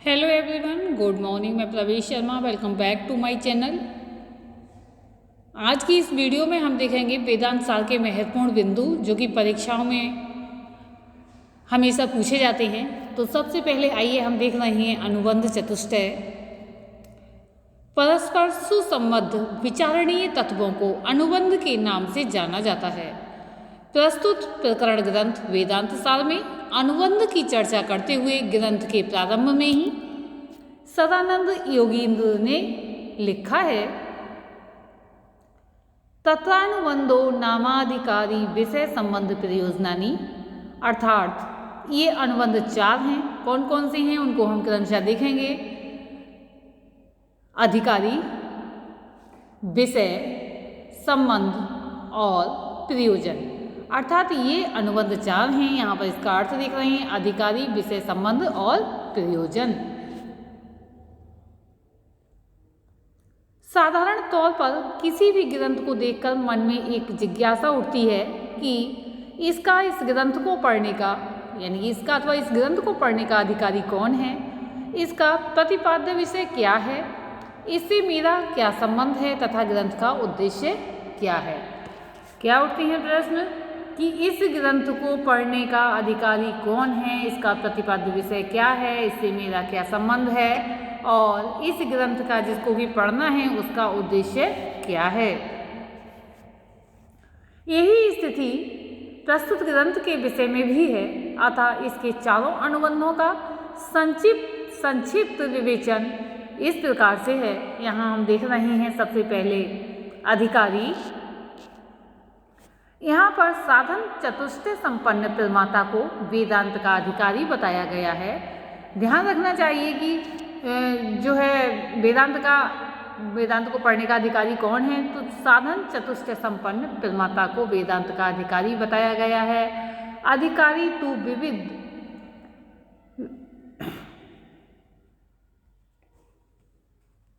Hello everyone, good morning. मैं Pravesh Sharma, welcome back to my channel. आज की इस वीडियो में हम देखेंगे वेदांत सार के महत्वपूर्ण बिंदु जो कि परीक्षाओं में हमेशा पूछे जाते हैं। तो सबसे पहले आइए हम देख रहे हैं अनुबंध चतुष्टय। परस्पर सुसंबद्ध विचारणीय तत्वों को अनुबंध के नाम से जाना जाता है। प्रस्तुत प्रकरण ग्रंथ वेदांत सार में अनुबंध की चर्चा करते हुए ग्रंथ के प्रारंभ में ही सदानंद योगींद्र ने लिखा है, तत्रानुबंधो नामाधिकारी विषय संबंध प्रयोजनानि। अर्थात ये अनुबंध 4 हैं। कौन कौन से हैं उनको हम क्रमशः देखेंगे। अधिकारी, विषय, संबंध और प्रयोजन। अर्थात ये अनुबंध 4 हैं। यहाँ पर इसका अर्थ देख रहे हैं, अधिकारी, विषय, संबंध और प्रयोजन। साधारण तौर पर किसी भी ग्रंथ को देखकर मन में एक जिज्ञासा उठती है कि इसका इस ग्रंथ को पढ़ने का यानी इसका अथवा इस ग्रंथ को पढ़ने का अधिकारी कौन है, इसका प्रतिपाद्य विषय क्या है, इससे मेरा क्या संबंध है तथा ग्रंथ का उद्देश्य क्या है। क्या उठते हैं प्रश्न कि इस ग्रंथ को पढ़ने का अधिकारी कौन है, इसका प्रतिपाद्य विषय क्या है, इससे मेरा क्या संबंध है और इस ग्रंथ का जिसको भी पढ़ना है उसका उद्देश्य क्या है। यही स्थिति प्रस्तुत ग्रंथ के विषय में भी है। अतः इसके चारों अनुबंधों का संक्षिप्त विवेचन इस प्रकार से है। यहाँ हम देख रहे हैं सबसे पहले अधिकारी। यहाँ पर साधन चतुष्टय संपन्न प्रमाता को वेदांत का अधिकारी बताया गया है। ध्यान रखना चाहिए कि जो है वेदांत को पढ़ने का अधिकारी कौन है, तो साधन चतुष्टय संपन्न प्रमाता को वेदांत का अधिकारी बताया गया है। अधिकारी तो विविध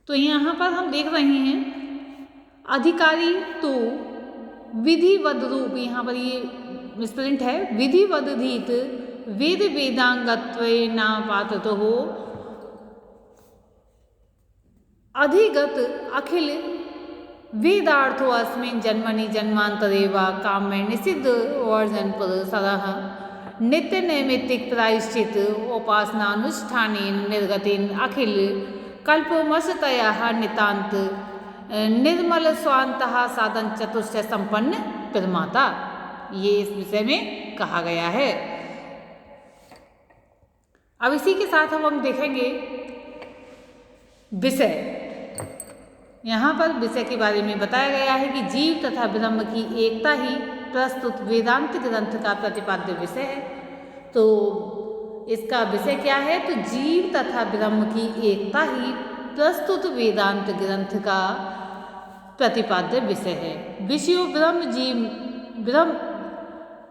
तो यहाँ पर हम देख रहे हैं अधिकारी तो विधिवद रूप, यहाँ पर ये मिसप्रिंट है, विधिवदधीत वेद वेदांगत्वेनापाततो हो अधिगत अखिल वेदार्थो अस्मिन् जन्मनि जन्मांतरे वा काम्य निषिद्ध वर्जन पुरस्सरः नित्य नैमित्तिक प्रायश्चित उपासनानुष्ठानेन निर्गतेन अखिल कल्पमसतया नितांत निर्मल स्वांतः साधन चतुष्टय संपन्न प्रमाता। ये इस विषय में कहा गया है। अब इसी के साथ हम देखेंगे विषय। यहाँ पर विषय के बारे में बताया गया है कि जीव तथा ब्रह्म की एकता ही प्रस्तुत वेदांत ग्रंथ का प्रतिपाद्य विषय है। तो इसका विषय क्या है, तो जीव तथा ब्रह्म की एकता ही प्रस्तुत वेदांत ग्रंथ का प्रतिपाद्य विषय है।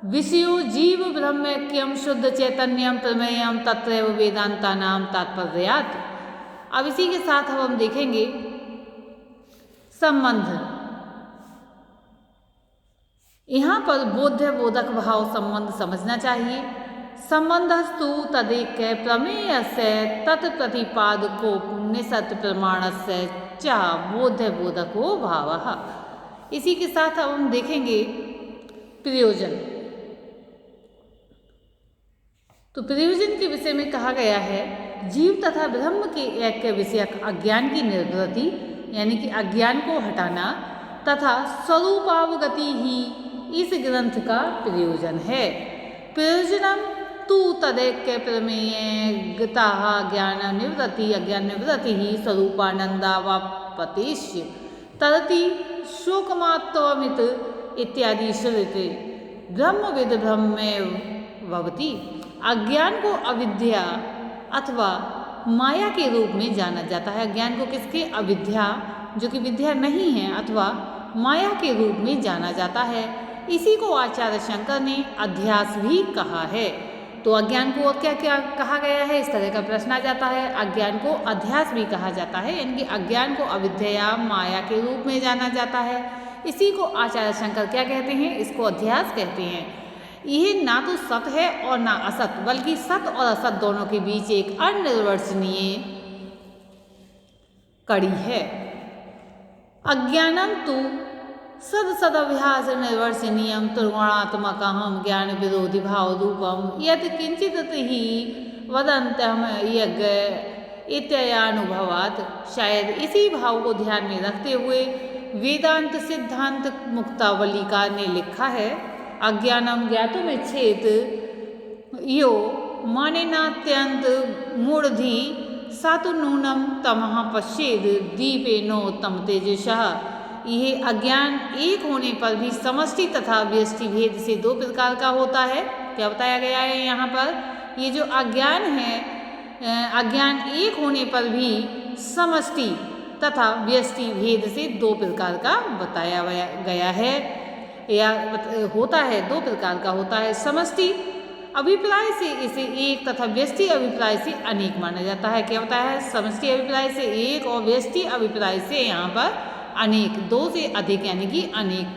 विषयो जीव ब्रह्मैक्यम शुद्ध चैतन्यम प्रमेयम तत्रैव वेदांतानाम तात्पर्यात्। अब इसी के साथ हम देखेंगे संबंध। यहाँ पर बोध्य बोधक भाव संबंध समझना चाहिए। संबंधस्तु तदेक प्रमेयस्य तत्प्रतिपादकोपनिषत् प्रमाणस्य च बोध्य बोधको भावः। इसी के साथ अब हम देखेंगे प्रयोजन। तो प्रयोजन के विषय में कहा गया है, जीव तथा ब्रह्म के ऐक्य विषयक अज्ञान की निवृत्ति यानी कि अज्ञान को हटाना तथा स्वरूपावगति ही इस ग्रंथ का प्रयोजन है। प्रयोजनम तु तदैक्य प्रमेयगता ज्ञान निवृत्ति अज्ञान निवृत्ति ही स्वरूपानंदावापतिष्य तरति शोकमात्वमित इत्यादि श्रुति ब्रह्मविद ब्रह्मेव भवति। अज्ञान को अविद्या अथवा माया के रूप में जाना जाता है। अज्ञान को किसके, अविद्या जो कि विद्या नहीं है अथवा माया के रूप में जाना जाता है। इसी को आचार्य शंकर ने अध्यास भी कहा है। तो अज्ञान को क्या क्या कहा गया है, इस तरह का प्रश्न आ जाता है। अज्ञान को अध्यास भी कहा जाता है, यानी कि अज्ञान को अविद्या माया के रूप में जाना जाता है। इसी को आचार्य शंकर क्या कहते हैं, इसको अध्यास कहते हैं। यह ना तो सत है और ना असत, बल्कि सत और असत दोनों के बीच एक अनिर्वचनीय कड़ी है। अज्ञानम तु सदसदभ्यास निर्वर्चनीयम त्रिगुणात्मकम ज्ञान विरोधी भाव रूपम यत् किंचित ही वदंत्यम यज्ञ इत्ययानुभवात्। शायद इसी भाव को ध्यान में रखते हुए वेदांत सिद्धांत मुक्तावलिका ने लिखा है, अज्ञानम ज्ञातुम इच्छेत यो मानेनात्यंत मूढ़धि सातु नूनम तमः पश्येद दीपेनो तम तेजसः। यह अज्ञान एक होने पर भी समष्टि तथा व्यष्टि भेद से दो प्रकार का होता है। क्या बताया गया है यहाँ पर? ये जो अज्ञान है, अज्ञान एक होने पर भी समष्टि तथा व्यष्टि भेद से दो प्रकार का बताया गया है, या होता है, दो प्रकार का होता है। समष्टि अभिप्राय से इसे एक तथा व्यष्टि अभिप्राय से अनेक माना जाता है। क्या होता है? समष्टि अभिप्राय से एक और व्यष्टि अभिप्राय से यहाँ पर अनेक, दो से अधिक यानी कि अनेक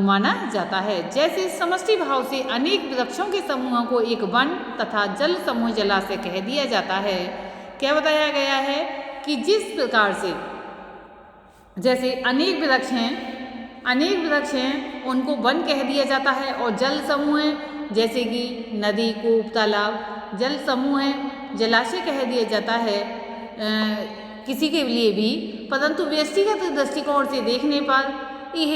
माना जाता है। जैसे समष्टि भाव से अनेक वृक्षों के समूहों को एक वन तथा जल समूह जलाशय कह दिया जाता है। क्या बताया गया है कि जिस प्रकार से जैसे अनेक वृक्ष हैं उनको वन कह दिया जाता है, और जल समूह है जैसे कि नदी, कूप, तालाब, जल समूह है, जलाशय कह दिया जाता है किसी के लिए भी। परंतु व्यक्तिगत दृष्टिकोण से देखने पर यह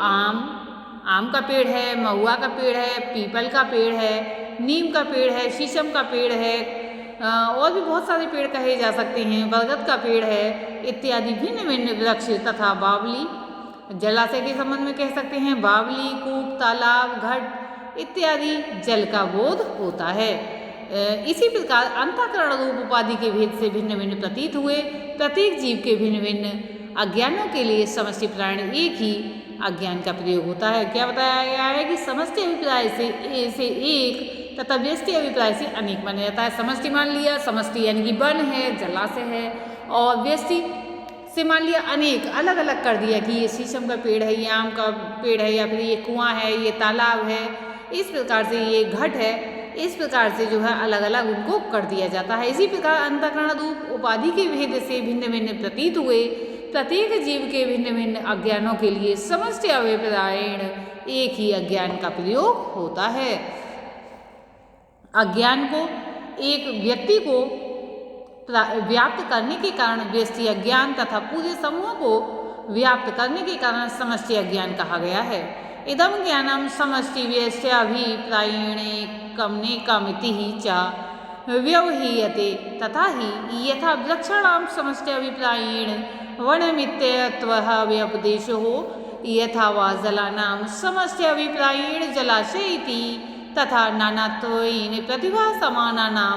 आम का पेड़ है, महुआ का पेड़ है, पीपल का पेड़ है, नीम का पेड़ है, शीशम का पेड़ है, और भी बहुत सारे पेड़ कहे जा सकते हैं, बरगद का पेड़ है इत्यादि भिन्न भिन्न वृक्ष तथा बावली, जलाशय के संबंध में कह सकते हैं बावली, कूप, तालाब, घट इत्यादि जल का बोध होता है। इसी प्रकार अंतःकरण रूप उपाधि के भेद से भिन्न भिन्न प्रतीत हुए प्रत्येक जीव के भिन्न भिन्न अज्ञानों के लिए समष्टि प्राण एक ही अज्ञान का प्रयोग होता है। क्या बताया गया है कि समष्टि अभिप्राय से एक तथा व्यष्टि अभिप्राय से अनेक माना जाता है। समष्टि मान लिया, समष्टि यानी कि वन है, जलाशय है, और व्यष्टि से मान लिया अनेक, अलग अलग कर दिया कि ये शीशम का पेड़ है, ये आम का पेड़ है, या फिर ये कुआं है, ये तालाब है, इस प्रकार से ये घट है, इस प्रकार से जो है अलग अलग उनको कर दिया जाता है। इसी प्रकार अंतःकरण रूप उपाधि के भेद से भिन्न भिन्न प्रतीत हुए प्रत्येक जीव के भिन्न भिन्न अज्ञानों के लिए समष्टि अभिप्रायण एक ही अज्ञान का प्रयोग होता है। अज्ञान को एक व्यक्ति को व्याप्त करने के कारण व्यष्टि अज्ञान तथा पूरे समूह को व्याप्त करने के कारण समष्टि अज्ञान कहा गया है। इदम ज्ञानम समष्टि व्यष्ट्याभिप्रायणे कमनेकमिति ही च व्यवहीयते तथा ही यथा वृक्षाणां समष्टि अभिप्रायेण वनमित्यत्वः व्यपदेशो यथा वा जलानां समष्टि अभिप्रायेण जलाशय इति तथा नानात्वेन प्रतिभा समानानां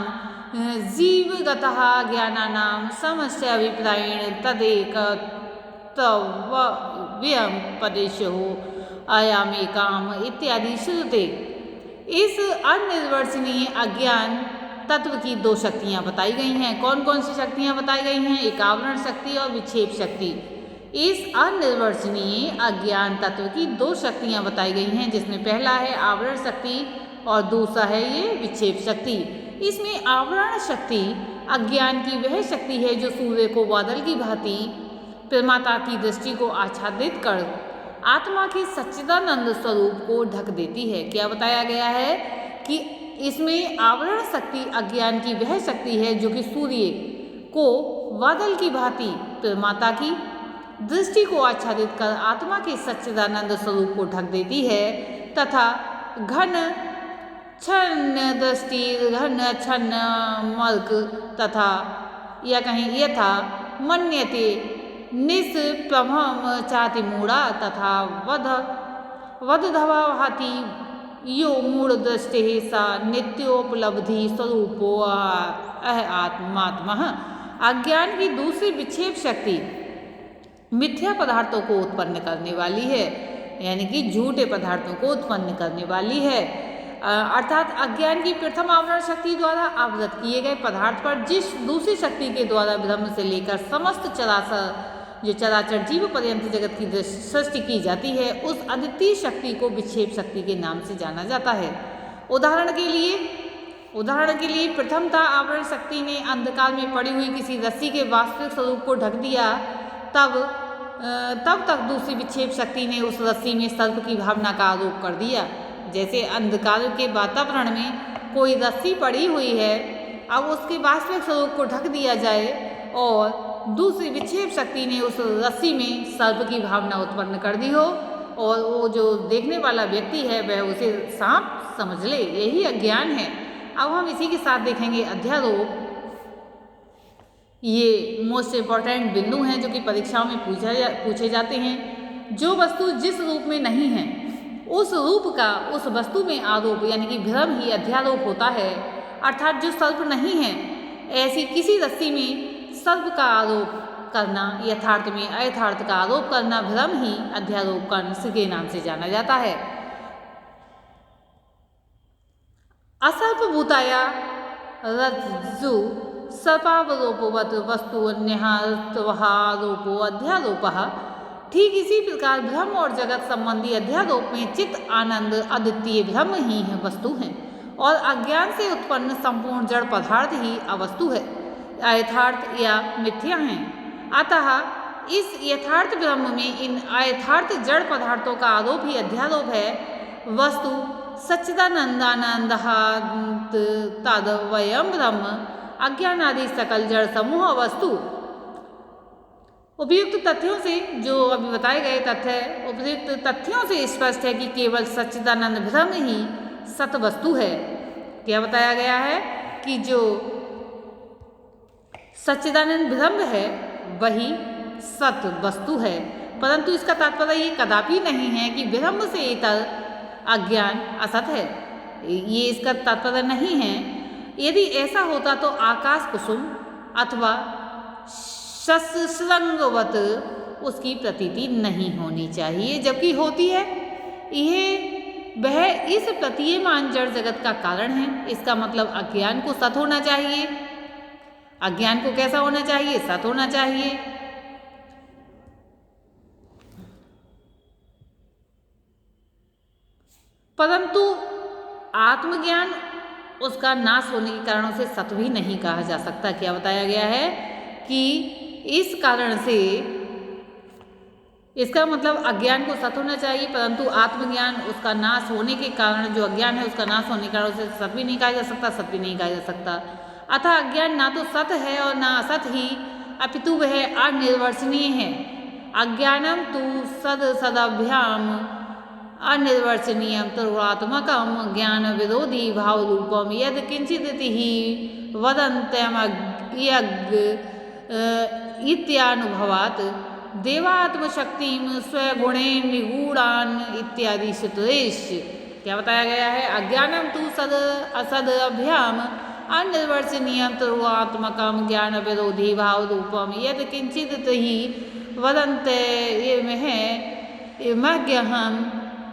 जीवगतः ज्ञानानां समष्टि अभिप्रायेण तदेकत्वव्यपदेशो अयमेकाम इत्यादि श्रुते। इस अनिर्वचनीय अज्ञान तत्व की दो शक्तियाँ बताई गई हैं। कौन कौन सी शक्तियाँ बताई गई हैं? एक आवरण शक्ति और विक्षेप शक्ति। इस अनिर्वचनीय अज्ञान तत्व की दो शक्तियाँ बताई गई हैं, जिसमें पहला है आवरण शक्ति और दूसरा है ये विक्षेप शक्ति। इसमें आवरण शक्ति अज्ञान की वह शक्ति है जो सूर्य को बादल की भांति प्रमाता की दृष्टि को आच्छादित कर आत्मा के सच्चिदानंद स्वरूप को ढक देती है। क्या बताया गया है कि इसमें आवरण शक्ति अज्ञान की वह शक्ति है जो कि सूर्य को बादल की भांति प्रमाता की दृष्टि को आच्छादित कर आत्मा के सच्चिदानंद स्वरूप को ढक देती है, तथा घन छन्न दृष्टि, घन छन्न मर्क तथा या कहीं यथा मन्यते निष्प्रभम चाति मूढ़ा तथा वधधवा भाति यो मूढ़ दृष्टि सा नित्योपलब्धि स्वरूपो आत्मात्मः। अज्ञान की दूसरी विक्षेप शक्ति मिथ्या पदार्थों को उत्पन्न करने वाली है, यानी कि झूठे पदार्थों को उत्पन्न करने वाली है। अर्थात अज्ञान की प्रथम आवरण शक्ति द्वारा आवृत किए गए पदार्थ पर जिस दूसरी शक्ति के द्वारा ब्रह्म से लेकर समस्त चराचर जो चराचर जीव पर्यंत जगत की सृष्टि की जाती है, उस अद्वितीय शक्ति को विक्षेप शक्ति के नाम से जाना जाता है। उदाहरण के लिए प्रथमतः आवरण शक्ति ने अंधकार में पड़ी हुई किसी रस्सी के वास्तविक स्वरूप को ढक दिया, तब तक दूसरी विक्षेप शक्ति ने उस रस्सी में सर्प की भावना का आरोप कर दिया। जैसे अंधकार के वातावरण में कोई रस्सी पड़ी हुई है, अब उसके वास्तविक स्वरूप को ढक दिया जाए और दूसरी विक्षेप शक्ति ने उस रस्सी में सर्प की भावना उत्पन्न कर दी हो और वो जो देखने वाला व्यक्ति है वह उसे सांप समझ ले, यही अज्ञान है। अब हम इसी के साथ देखेंगे अध्यारोप। ये मोस्ट इम्पॉर्टेंट बिंदु हैं जो कि परीक्षाओं में पूछे जाते हैं। जो वस्तु जिस रूप में नहीं है, उस रूप का उस वस्तु में आरोप यानी कि भ्रम ही अध्यारोप होता है। अर्थात जो सर्प नहीं है, ऐसी किसी रस्सी में सर्प का आरोप करना, यथार्थ में अयथार्थ का आरोप करना भ्रम ही अध्यारोप के नाम से जाना जाता है। असर्पभूताया रज्जु सर्पावरोपवत् वस्तु अन्यहारोपो अध्यारोपः। ठीक इसी प्रकार भ्रम और जगत संबंधी अध्यारोप में चित्त आनंद अद्वितीय भ्रम ही है, वस्तु है, और अज्ञान से उत्पन्न संपूर्ण जड़ पदार्थ ही अवस्तु है, अयथार्थ या मिथ्या हैं। अतः इस यथार्थ ब्रह्म में इन अयथार्थ जड़ पदार्थों का आरोप ही अध्यारोप है। वस्तु सच्चिदानंदानंद तद्वयम् ब्रह्म अज्ञान आदि सकल जड़ समूह वस्तु। उपयुक्त तथ्यों से, जो अभी बताए गए तथ्य, उपयुक्त तथ्यों से स्पष्ट है कि केवल सच्चिदानंद ब्रह्म ही सत वस्तु है। क्या बताया गया है कि जो सच्चिदानंद ब्रह्म है वही सत वस्तु है, परंतु इसका तात्पर्य ये कदापि नहीं है कि ब्रह्म से इतर अज्ञान असत है। ये इसका तात्पर्य नहीं है। यदि ऐसा होता तो आकाश कुसुम अथवा शस्त्रंगवत उसकी प्रतीति नहीं होनी चाहिए, जबकि होती है। वह इस प्रतीयमान जड़ जगत का कारण है। इसका मतलब अज्ञान को सत होना चाहिए। अज्ञान को कैसा होना चाहिए? सत होना चाहिए। परंतु आत्मज्ञान उसका नाश होने के कारणों से सत भी नहीं कहा जा सकता। क्या बताया गया है कि इस कारण से, इसका मतलब अज्ञान को सत होना चाहिए, परंतु आत्मज्ञान उसका नाश होने के कारण, जो अज्ञान है उसका नाश होने के कारण उसे सत भी नहीं कहा जा सकता, सत भी नहीं कहा जा सकता। अतः अज्ञान ना तो सत है और ना असत ही, अपितु वह अनिर्वचनीय है। अज्ञानम तु सदभ्याम अनिर्वचनीयम तरुणात्मकम ज्ञान विरोधी भाव रूपम यद किंचित ही वदंत्यम इत्यानुभवात् देवात्मशक्तिम स्वगुणे निगूढ़ान इत्यादि सुतरेश। क्या बताया गया है? अज्ञानम तु असद अभ्याम अनिर्वचनीयम तरुणात्मकम ज्ञान विरोधी भाव रूपम यद किंचित ही वदंत्यम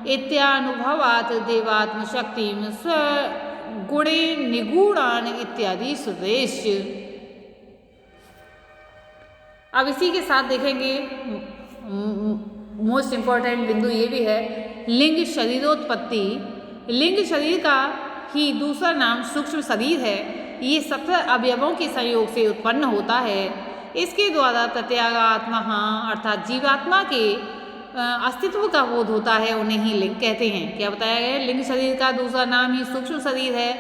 इत्यानुभवात् देवात्मशक्तिम स्वगुणे निगूढ़ान इत्यादि सुतरेश। अब इसी के साथ देखेंगे मोस्ट इम्पॉर्टेंट बिंदु ये भी है, लिंग शरीरोत्पत्ति। लिंग शरीर का ही दूसरा नाम सूक्ष्म शरीर है। ये 17 अवयवों के संयोग से उत्पन्न होता है। इसके द्वारा प्रत्यगात्मा अर्थात जीवात्मा के अस्तित्व का बोध होता है, उन्हें ही लिंग कहते हैं। क्या बताया गया? लिंग शरीर का दूसरा नाम ही सूक्ष्म शरीर है।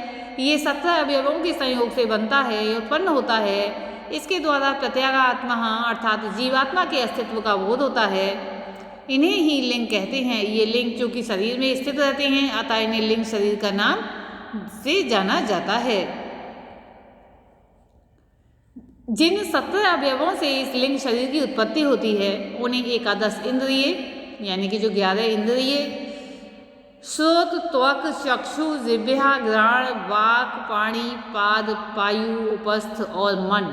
ये 17 अवयवों के संयोग से बनता है, उत्पन्न होता है। इसके द्वारा प्रत्यगात्मा अर्थात जीवात्मा के अस्तित्व का बोध होता है, इन्हें ही लिंग कहते हैं। ये लिंग चूंकि शरीर में स्थित रहते हैं, अतः इन्हें लिंग शरीर का नाम से जाना जाता है। जिन 17 अवयवों से इस लिंग शरीर की उत्पत्ति होती है, उन्हें एकादश इंद्रिय यानी कि जो 11 इंद्रिय श्रोत, त्वक, चक्षु, जिह्वा, घ्राण, वाक, पाणी, पाद, पायु, उपस्थ और मन,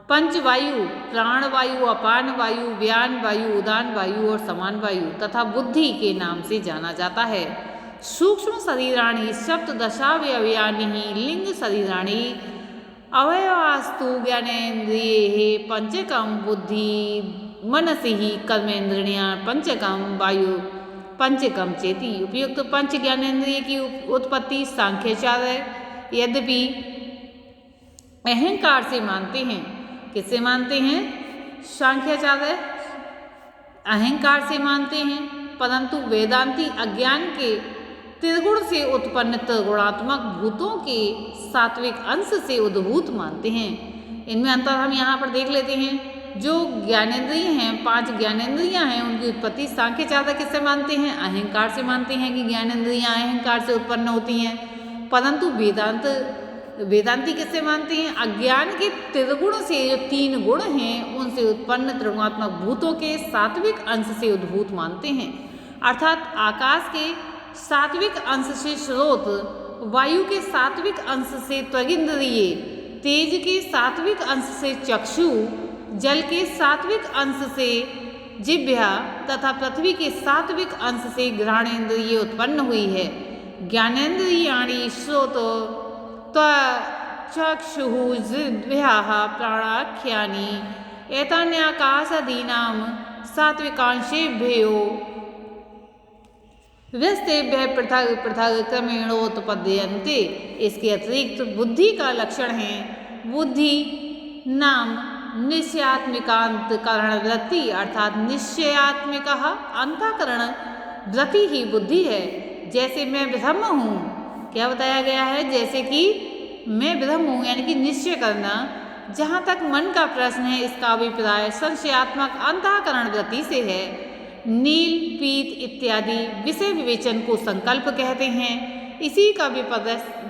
पंचवायु, प्राण वायु, अपान वायु, व्यान वायु, उदान वायु और समान वायु तथा बुद्धि के नाम से जाना जाता है। सूक्ष्म शरीराणि सप्तदशावयवानि लिंग शरीराणि अवयवास्तु ज्ञानेन्द्रिये पंचकम बुद्धि मनसि ही कर्मेन्द्रियां पंचकम वायु पंचकम चेति। उपयुक्त पंच ज्ञानेन्द्रिय की उत्पत्ति सांख्याचार है, यद्यपि अहंकार से मानते हैं। किससे मानते हैं? सांख्याचार्य अहंकार से मानते हैं, परंतु वेदांती अज्ञान के त्रिगुण से उत्पन्न त्रिगुणात्मक भूतों के सात्विक अंश से उद्भूत मानते हैं। इनमें अंतर हम यहाँ पर देख लेते हैं। जो ज्ञानेंद्रिय हैं, 5 ज्ञानेंद्रियाँ हैं, उनकी उत्पत्ति सांख्याचार्य किससे मानते हैं? अहंकार से मानते हैं कि ज्ञानेंद्रियाँ अहंकार से उत्पन्न होती हैं। परंतु वेदांती किससे मानते हैं? अज्ञान के त्रिगुण से, जो 3 गुण हैं, उनसे उत्पन्न त्रिगुणात्मक भूतों के सात्विक अंश से उद्भूत मानते हैं। अर्थात आकाश के सात्विक अंश से स्रोत, वायु के सात्विक अंश से त्वगिंद्रिय, तेज के सात्विक अंश से चक्षु, जल के सात्विक अंश से जिह्वा तथा पृथ्वी के सात्विक अंश से घ्राणेन्द्रिय उत्पन्न हुई है। ज्ञानेन्द्रियाणि स्रोत चक्षु जिह्वा प्राणाख्यानि एतान्याकाशादीनां सात्विकांशेभ्यो व्यस्तेभ्य पृथक पृथक क्रमेणोत्पद्यन्ते। इसके अतिरिक्त बुद्धि का लक्षण है। बुद्धि नाम निश्चयात्मिकांतकरण वृत्ति, अर्थात निश्चयात्मिक अंतःकरण वृत्ति ही बुद्धि है। जैसे मैं ब्रह्म हूँ, क्या बताया गया है? जैसे कि मैं ब्रह्म हूँ, यानी कि निश्चय करना। जहाँ तक मन का प्रश्न है, इसका अभिप्राय संशयात्मक अंतःकरण वृत्ति से है। नील, पीत इत्यादि विषय विवेचन को संकल्प कहते हैं। इसी का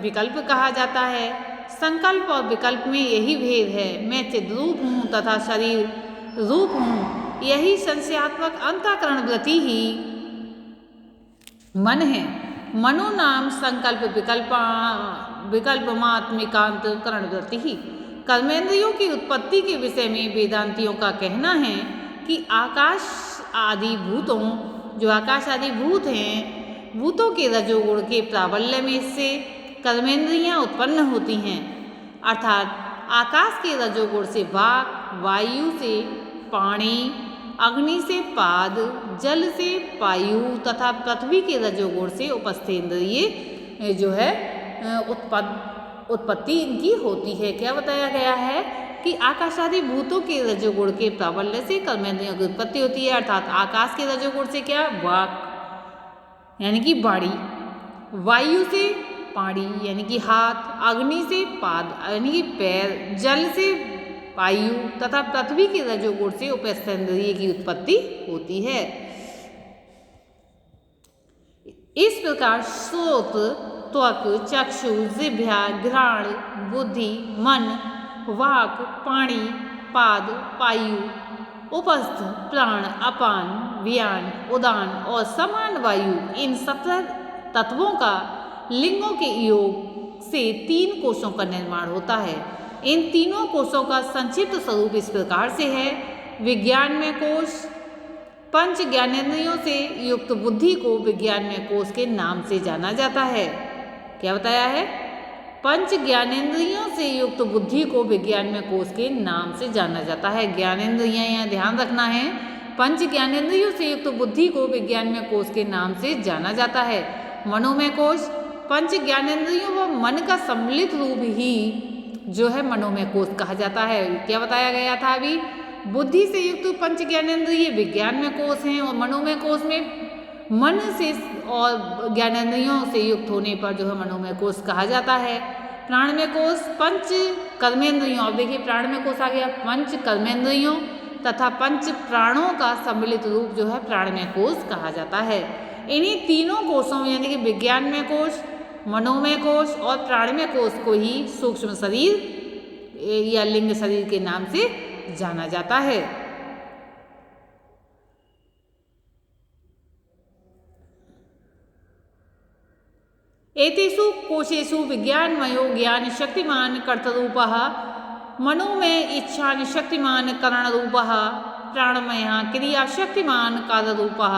विकल्प कहा जाता है। संकल्प और विकल्प में यही भेद है। मैं चिद्रूप हूँ तथा शरीर रूप हूँ। यही संशयात्मक अंतःकरण वृत्ति ही मन है। मनो नाम संकल्प विकल्पमात्मिकांतकरण वृत्ति ही। कर्मेंद्रियों की उत्पत्ति के विषय में वेदांतियों का कहना है कि आकाश आदि भूतों, जो आकाश आदि भूत हैं, भूतों के रजोगुण के प्राबल्य में से कर्मेंद्रियां उत्पन्न होती हैं। अर्थात आकाश के रजोगुण से वाक, वायु से पाणी, अग्नि से पाद, जल से पायु तथा पृथ्वी के रजोगुण से उपस्थेंद्रिय जो है उत्पत्ति इनकी होती है। क्या बताया गया है? कि आकाशादि भूतों के रजोगुण के प्राबल्य से कर्मेंद्रियों की उत्पत्ति होती है। अर्थात आकाश के रजोगुण से क्या? वाक यानी कि बाड़ी, वायु से पाड़ी यानी कि हाथ, अग्नि से पाद यानी कि पैर, जल से वायु तथा पृथ्वी के रजोगुण से उपस्थेंद्रिय की उत्पत्ति होती है। इस प्रकार श्रोत, त्वक, चक्षु, जिह्वा, घ्राण, बुद्धि, मन, वाक, पाणी, पाद, पायु, उपस्थ, प्राण, अपान, व्यान, उदान और समान वायु, इन 17 तत्वों का लिंगों के योग से 3 कोशों का निर्माण होता है। इन तीनों कोशों का संक्षिप्त स्वरूप इस प्रकार से है। विज्ञानमय कोश, पंच ज्ञानेंद्रियों से युक्त बुद्धि को विज्ञानमय कोश के नाम से जाना जाता है। क्या बताया है? पंच ज्ञानेंद्रियों से युक्त बुद्धि को विज्ञानमय कोश के नाम से जाना जाता है। ज्ञानेंद्रियां, यहाँ ध्यान रखना है, पंच ज्ञानेंद्रियों से युक्त बुद्धि को विज्ञानमय कोश के नाम से जाना जाता है। मनोमय कोश, पंच ज्ञानेंद्रियों व मन का सम्मिलित रूप ही जो है मनोमय कोश कहा जाता है। क्या बताया गया था अभी? बुद्धि से युक्त पंच ज्ञानेंद्रिय विज्ञानमय कोश हैं और मनोमय कोश में मन से और ज्ञानेंद्रियों से युक्त होने पर जो है मनोमय कोश कहा जाता है। प्राणमय कोश पंच कर्मेंद्रियों, अब देखिए प्राणमय कोश आ गया, पंच कर्मेंद्रियों तथा पंच प्राणों का सम्मिलित रूप जो है प्राणमय कोश कहा जाता है। इन्हीं तीनों कोशों यानी कि विज्ञानमय कोश, मनोमय कोश और प्राणमय कोश को ही सूक्ष्म शरीर या लिंग शरीर के नाम से जाना जाता है। एतेषु कोशेषु विज्ञानमयो ज्ञान शक्तिमान कर्तरूपः, मनोमय इच्छान शक्तिमान करणरूपः, प्राणमय क्रिया शक्तिमान कार्यरूपः,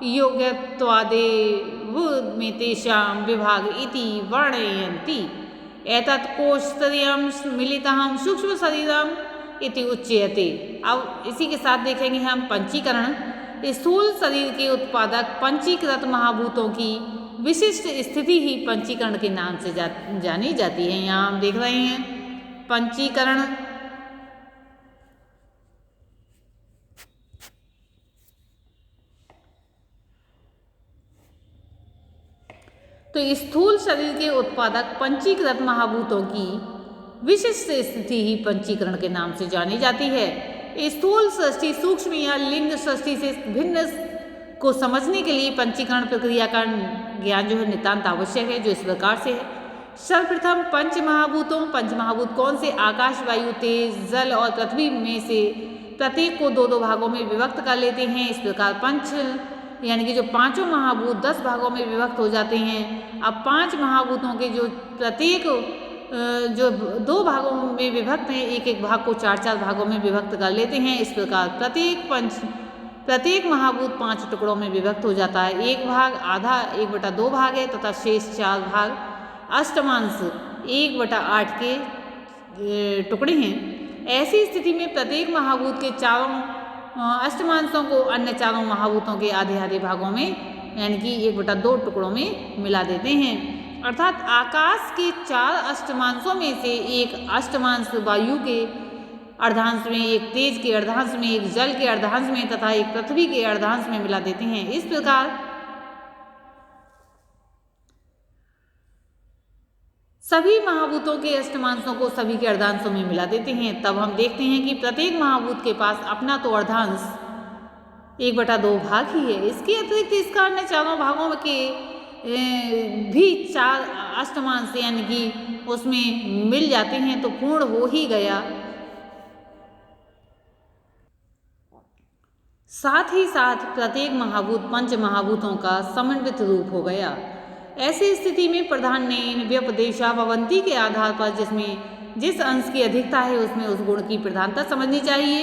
योग्यत्वादेव में तेषां विभाग इति वर्णयन्ति। एतत् कोशत्रयं मिलितं सूक्ष्मशरीरं इति उच्यते। अब इसी के साथ देखेंगे हम पंचीकरण। स्थूल शरीर के उत्पादक पंचीकृत महाभूतों की विशिष्ट स्थिति ही पंचीकरण के नाम से जानी जाती है। यहाँ हम देख रहे हैं पंचीकरण। तो स्थूल शरीर के उत्पादक पंचीकृत महाभूतों की विशिष्ट स्थिति ही पंचीकरण के नाम से जानी जाती है। स्थूल सृष्टि सूक्ष्म या लिंग सृष्टि से भिन्न को समझने के लिए पंचीकरण प्रक्रिया का ज्ञान जो है नितांत आवश्यक है, जो इस प्रकार से है। सर्वप्रथम पंच महाभूत कौन से? आकाश, वायु, तेज, जल और पृथ्वी में से प्रत्येक को दो दो भागों में विभक्त कर लेते हैं। इस प्रकार पंच यानी कि जो पांचों महाभूत 10 भागों में विभक्त हो जाते हैं। अब 5 महाभूतों के जो प्रत्येक जो 2 भागों में विभक्त हैं, एक एक भाग को 4-4 भागों में विभक्त कर लेते हैं। इस प्रकार प्रत्येक महाभूत 5 टुकड़ों में विभक्त हो जाता है। एक भाग आधा 1/2 भाग है तथा शेष 4 भाग अष्टमांश 1/8 के टुकड़े हैं। ऐसी स्थिति में प्रत्येक महाभूत के चारों अष्टमांशों को अन्य चारों महाभूतों के आधे आधे भागों में यानी कि 1/2 टुकड़ों में मिला देते हैं। अर्थात आकाश के 4 अष्टमांशों में से एक अष्टमांश वायु के अर्धांश में, एक तेज के अर्धांश में, एक जल के अर्धांश में तथा एक पृथ्वी के अर्धांश में मिला देते हैं। इस प्रकार सभी महाभूतों के अष्टमांशों को सभी के अर्धांशों में मिला देते हैं। तब हम देखते हैं कि प्रत्येक महाभूत के पास अपना तो अर्धांश 1/2 भाग ही है। इसके अतिरिक्त इसका अन्य चारों भागों के भी 4 अष्टमांश यानी कि उसमें मिल जाते हैं तो पूर्ण हो ही गया। साथ ही साथ प्रत्येक महाभूत पंच महाभूतों का समन्वित रूप हो गया। ऐसी स्थिति में प्रधान ने इन व्यपदेशावंती के आधार पर जिस अंश की अधिकता है उसमें उस गुण की प्रधानता समझनी चाहिए।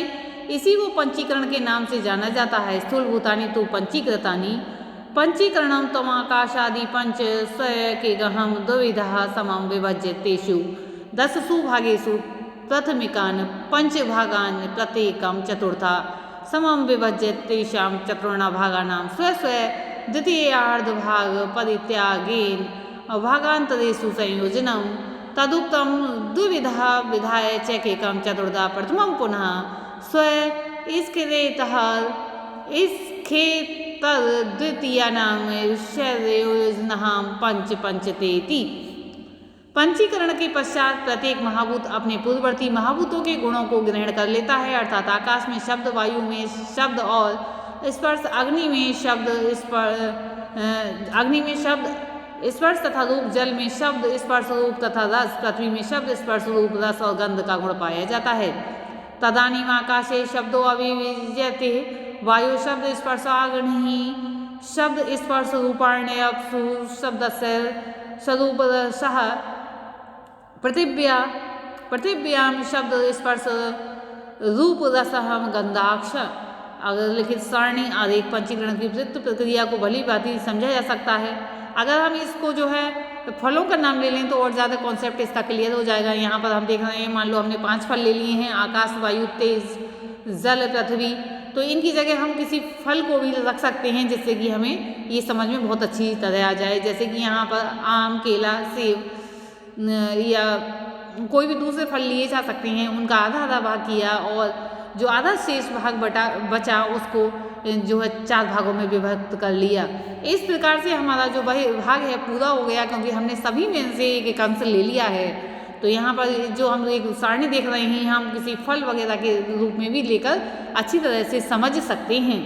इसी को पंचीकरण के नाम से जाना जाता है। स्थूल भूतानि तो पंचीकृतानि पंचीकरणम तम आकाशादि पंच स्वय के गहम द्विविधा समम विभज्य तेषु 10 भागेषु प्रथमिकान पंचभागान प्रत्येकम चतुर्था समम विभज्य तेषां चतुर्णा भागानां स्व द्वितीयार्ध भाग परित्यागेन भागांतरेषु संयोजनम तदुक्तम द्विविधा विधाय चैकेकम चतुर्धा प्रथमं पुनः स्व इसखेतः द्वितीयानां संयोजनः पंचतेति। पंचीकरण के पश्चात प्रत्येक महाभूत अपने पूर्ववर्ती महाभूतों के गुणों को ग्रहण कर लेता है। अर्थात आकाश में शब्द, वायु में शब्द और स्पर्श, अग्नि में स्पर्श तथा रूप, जल में शब्द स्पर्श रूप तथा रस, पृथ्वी में शब्द स्पर्श रूप रस और गंध का गुण पाया जाता है। तदानीम आकाशे शब्दों अभिव्यज्यते वायु शब्द स्पर्शाग्नि शब्द स्पर्श रूपाण्य अप्सु शब्दस्य स्वरूपशः पृथिव्यां शब्द स्पर्श रूप रसहम गंधाक्ष। अगर लिखित सारणी आरेख पंचीकरण की वृत्त प्रक्रिया को भली भांति समझा जा सकता है। अगर हम इसको जो है फलों का नाम ले लें तो और ज़्यादा कॉन्सेप्ट इसका क्लियर हो जाएगा। यहाँ पर हम देख रहे हैं, मान लो हमने 5 फल ले लिए हैं, आकाश, वायु, तेज, जल, पृथ्वी, तो इनकी जगह हम किसी फल को भी रख सकते हैं जिससे कि हमें ये समझ में बहुत अच्छी तरह आ जाए। जैसे कि यहाँ पर आम, केला, सेब या कोई भी दूसरे फल लिए जा सकते हैं, उनका आधा आधा भाग किया और जो आधा शेष भाग बचा उसको जो है 4 भागों में विभक्त कर लिया। इस प्रकार से हमारा जो भाग है पूरा हो गया, क्योंकि हमने सभी में से एक अंश ले लिया है। तो यहाँ पर जो हम एक सारणी देख रहे हैं, हम किसी फल वगैरह के रूप में भी लेकर अच्छी तरह से समझ सकते हैं।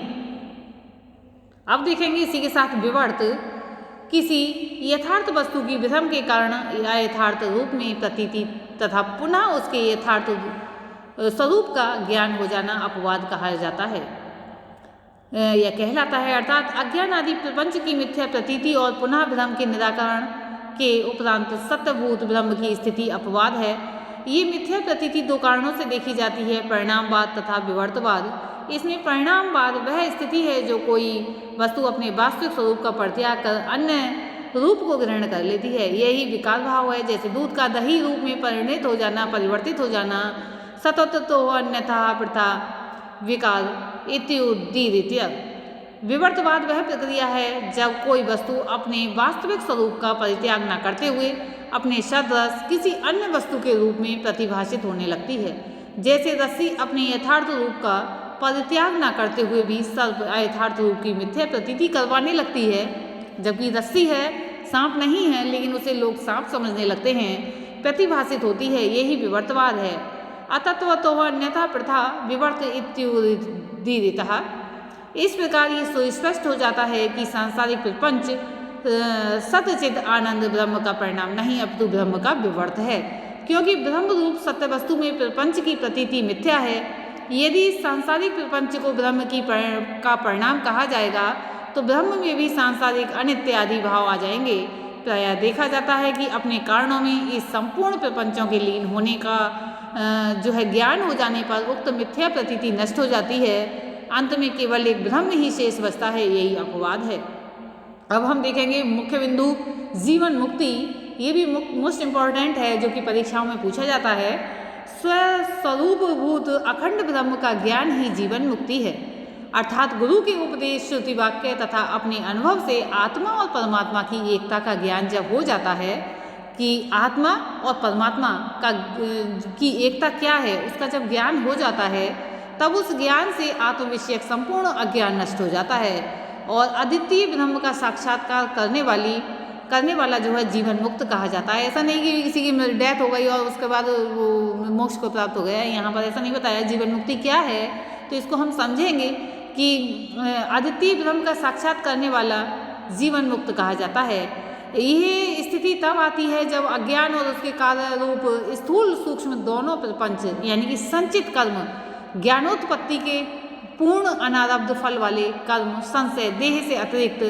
अब देखेंगे इसी के साथ विवर्त। किसी यथार्थ वस्तु की भ्रम के कारण यथार्थ रूप में प्रतीति तथा पुनः उसके यथार्थ स्वरूप का ज्ञान हो जाना अपवाद कहा जाता है या कहलाता है। अर्थात अज्ञान आदि प्रपंच की मिथ्या प्रतीति और पुनः भ्रम के निराकरण के उपरांत सत्यभूत ब्रह्म की स्थिति अपवाद है। ये मिथ्या प्रतीति 2 कारणों से देखी जाती है, परिणामवाद तथा विवर्तवाद। इसमें परिणामवाद वह स्थिति है जो कोई वस्तु अपने वास्तविक स्वरूप का परित्याग कर अन्य रूप को ग्रहण कर लेती है। यही विकार भाव है। जैसे दूध का दही रूप में परिणत हो जाना, परिवर्तित हो जाना, सततो अन्यथा प्रथा विकार इत्युदीरित्य। विवर्तवाद वह प्रक्रिया है जब कोई वस्तु अपने वास्तविक स्वरूप का परित्याग न करते हुए अपने सदृश किसी अन्य वस्तु के रूप में प्रतिभाषित होने लगती है। जैसे रस्सी अपने यथार्थ रूप का परित्याग न करते हुए भी सर्व यथार्थ रूप की मिथ्या प्रतीति करवाने लगती है, जबकि रस्सी है, सांप नहीं है, लेकिन उसे लोग सांप समझने लगते हैं, प्रतिभाषित होती है। यही विवर्तवाद है। अतत्वतो अन्यथा प्रथा विवर्त इत्युदीरितः। इस प्रकार ये सुस्पष्ट हो जाता है कि सांसारिक प्रपंच सतचित आनंद ब्रह्म का परिणाम नहीं, अपितु ब्रह्म का विवर्त है, क्योंकि ब्रह्म रूप सत्य वस्तु में प्रपंच की प्रतीति मिथ्या है। यदि सांसारिक प्रपंच को ब्रह्म का परिणाम कहा जाएगा तो ब्रह्म में भी सांसारिक अनित्य आदि भाव आ जाएंगे। प्रायः देखा जाता है कि अपने कारणों में इस संपूर्ण प्रपंचों के लीन होने का जो है ज्ञान हो जाने पर उक्त मिथ्या प्रतीति नष्ट हो जाती है। अंत में केवल एक ब्रह्म ही शेष बचता है, यही अपवाद है। अब हम देखेंगे मुख्य बिंदु जीवन मुक्ति। ये भी मोस्ट इम्पॉर्टेंट है, जो कि परीक्षाओं में पूछा जाता है। स्वस्वरूपभूत अखंड ब्रह्म का ज्ञान ही जीवन मुक्ति है, अर्थात गुरु के उपदेश, श्रुति वाक्य तथा अपने अनुभव से आत्मा और परमात्मा की एकता का ज्ञान जब हो जाता है कि आत्मा और परमात्मा की एकता क्या है, उसका जब ज्ञान हो जाता है तब उस ज्ञान से आत्मविषयक संपूर्ण अज्ञान नष्ट हो जाता है और अद्वितीय ब्रह्म का साक्षात्कार करने वाला जो है जीवन मुक्त कहा जाता है। ऐसा नहीं कि किसी की डेथ हो गई और उसके बाद वो मोक्ष को प्राप्त हो गया, यहाँ पर ऐसा नहीं बताया। जीवन मुक्ति क्या है, तो इसको हम समझेंगे कि अद्वितीय ब्रह्म का साक्षात करने वाला जीवन मुक्त कहा जाता है। यह स्थिति तब आती है जब अज्ञान और उसके कार्य रूप स्थूल सूक्ष्म दोनों प्रपंच यानी कि संचित कर्म ज्ञानोत्पत्ति के पूर्ण अनारब्ध फल वाले कर्म संशय देह से अतिरिक्त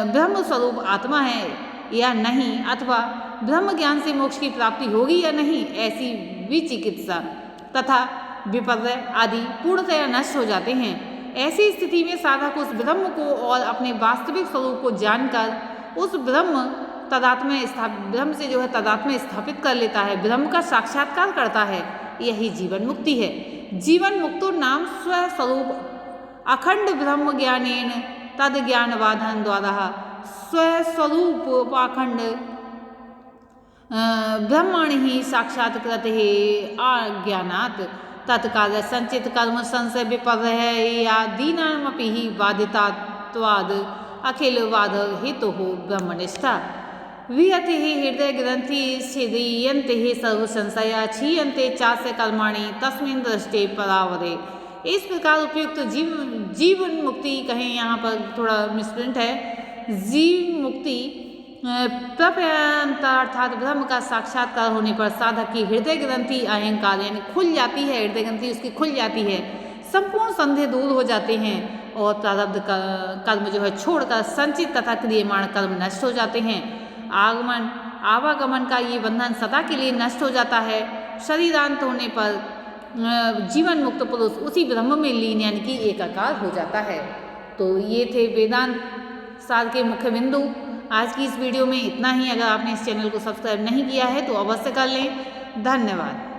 ब्रह्म स्वरूप आत्मा है या नहीं, अथवा ब्रह्म ज्ञान से मोक्ष की प्राप्ति होगी या नहीं, ऐसी विचिकित्सा तथा विपर्य आदि पूर्णतया नष्ट हो जाते हैं। ऐसी स्थिति में साधक उस ब्रह्म को और अपने वास्तविक स्वरूप को जानकर उस ब्रह्म से जो है तदात्म्य स्थापित कर लेता है, ब्रह्म का साक्षात्कार करता है। यही जीवन मुक्ति है। जीवन मुक्तो नाम स्वस्वरूप अखंड ब्रह्म ज्ञानेन तद ज्ञानवाधन द्वारा स्वस्वरूप अखंड ब्रह्मण ही साक्षात्कृत है अज्ञानात् तत्काल संचित कर्म संशय विपर्य या दीनामपि ही बाधितात्वाद अखिल वाद हेतु हो ब्रह्मनिष्ठा विहति ही हृदय ग्रंथि छिदीयन्ते ही सर्व संशया क्षीयन्ते चास्य कर्माणि तस्मिन् दृष्टे परावरे। इस प्रकार उपयुक्त जीवन मुक्ति कहें, यहाँ पर थोड़ा मिसप्रिंट है। जीव मुक्ति प्रपयंता अर्थात ब्रह्म का साक्षात्कार होने पर साधक की हृदय ग्रंथि अहंकार यानी खुल जाती है, हृदय ग्रंथि उसकी खुल जाती है, संपूर्ण संदेह दूर हो जाते हैं और प्रारब्ध का कर्म जो है छोड़कर संचित तथा क्रियमाण कर्म नष्ट हो जाते हैं। आवागमन का ये बंधन सदा के लिए नष्ट हो जाता है। शरीरांत होने पर जीवन मुक्त पुरुष उसी ब्रह्म में लीन यानी कि एकाकार हो जाता है। तो ये थे वेदांत सार के मुख्य बिंदु। आज की इस वीडियो में इतना ही। अगर आपने इस चैनल को सब्सक्राइब नहीं किया है तो अवश्य कर लें। धन्यवाद।